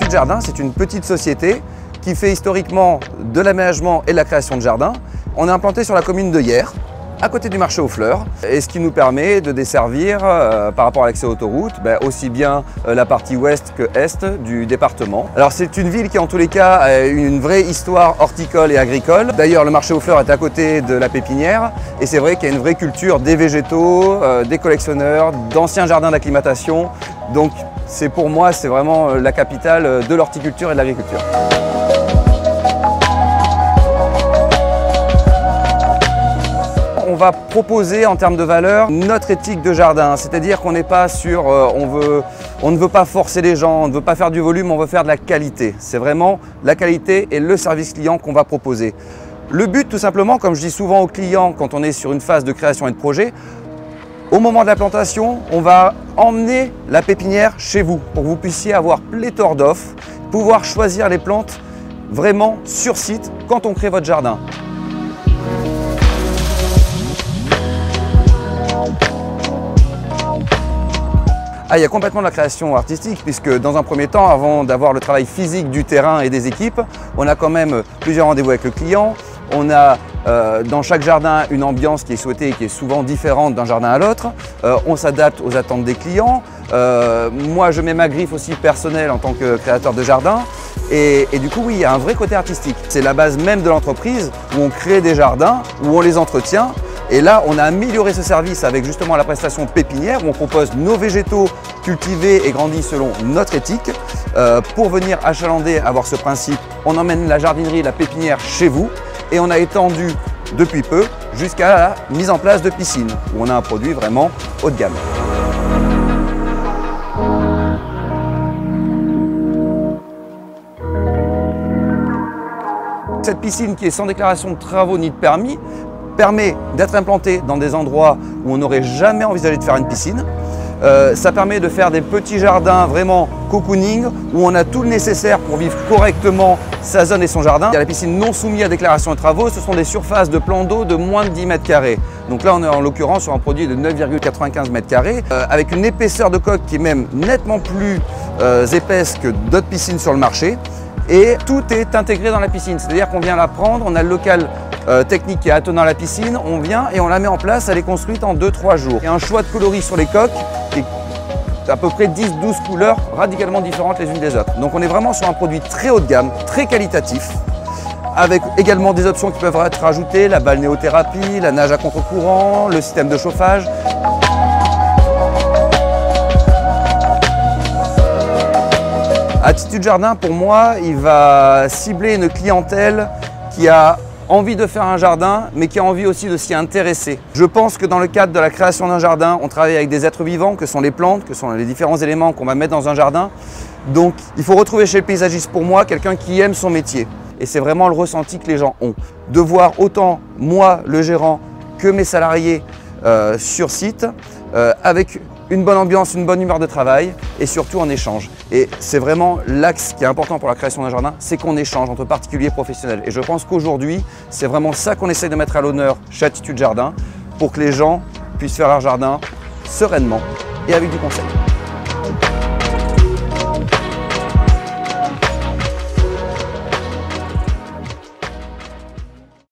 Attitude Jardin, c'est une petite société qui fait historiquement de l'aménagement et de la création de jardins. On est implanté sur la commune de Hyères, à côté du marché aux fleurs, et ce qui nous permet de desservir par rapport à l'accès à l'autoroute, aussi bien la partie ouest que est du département. Alors c'est une ville qui en tous les cas a une vraie histoire horticole et agricole. D'ailleurs le marché aux fleurs est à côté de la pépinière et c'est vrai qu'il y a une vraie culture des végétaux, des collectionneurs, d'anciens jardins d'acclimatation. Donc pour moi c'est vraiment la capitale de l'horticulture et de l'agriculture. On va proposer en termes de valeur notre éthique de jardin, c'est-à-dire qu'on n'est pas sur on ne veut pas forcer les gens, on ne veut pas faire du volume, on veut faire de la qualité. C'est vraiment la qualité et le service client qu'on va proposer. Le but tout simplement, comme je dis souvent aux clients quand on est sur une phase de création et de projet, au moment de la plantation, on va emmener la pépinière chez vous pour que vous puissiez avoir pléthore d'offres, pouvoir choisir les plantes vraiment sur site quand on crée votre jardin. Il y a complètement de la création artistique puisque dans un premier temps, avant d'avoir le travail physique du terrain et des équipes, on a quand même plusieurs rendez-vous avec le client. On a dans chaque jardin une ambiance qui est souhaitée et qui est souvent différente d'un jardin à l'autre. On s'adapte aux attentes des clients. Moi, je mets ma griffe aussi personnelle en tant que créateur de jardin. Et du coup, oui, il y a un vrai côté artistique. C'est la base même de l'entreprise où on crée des jardins, où on les entretient. Et là, on a amélioré ce service avec justement la prestation pépinière où on propose nos végétaux cultivés et grandis selon notre éthique. Pour venir achalander, avoir ce principe, on emmène la jardinerie, la pépinière chez vous et on a étendu depuis peu jusqu'à la mise en place de piscines où on a un produit vraiment haut de gamme. Cette piscine qui est sans déclaration de travaux ni de permis permet d'être implantée dans des endroits où on n'aurait jamais envisagé de faire une piscine. Ça permet de faire des petits jardins vraiment cocooning où on a tout le nécessaire pour vivre correctement sa zone et son jardin. Il y a la piscine non soumise à déclaration de travaux, ce sont des surfaces de plans d'eau de moins de 10 mètres carrés. Donc là on est en l'occurrence sur un produit de 9,95 mètres carrés avec une épaisseur de coque qui est même nettement plus épaisse que d'autres piscines sur le marché. Et tout est intégré dans la piscine, c'est-à-dire qu'on vient la prendre, on a le local technique qui est attenant à la piscine, on vient et on la met en place, elle est construite en 2-3 jours. Il y a un choix de coloris sur les coques qui est à peu près 10-12 couleurs radicalement différentes les unes des autres. Donc on est vraiment sur un produit très haut de gamme, très qualitatif, avec également des options qui peuvent être rajoutées, la balnéothérapie, la nage à contre-courant, le système de chauffage. Attitude Jardin, pour moi, il va cibler une clientèle qui a envie de faire un jardin, mais qui a envie aussi de s'y intéresser. Je pense que dans le cadre de la création d'un jardin, on travaille avec des êtres vivants, que sont les plantes, que sont les différents éléments qu'on va mettre dans un jardin. Donc, il faut retrouver chez le paysagiste, pour moi, quelqu'un qui aime son métier. Et c'est vraiment le ressenti que les gens ont. De voir autant moi, le gérant, que mes salariés sur site, avec une bonne ambiance, une bonne humeur de travail et surtout en échange. Et c'est vraiment l'axe qui est important pour la création d'un jardin, c'est qu'on échange entre particuliers et professionnels. Et je pense qu'aujourd'hui, c'est vraiment ça qu'on essaie de mettre à l'honneur chez Attitude Jardin pour que les gens puissent faire leur jardin sereinement et avec du conseil.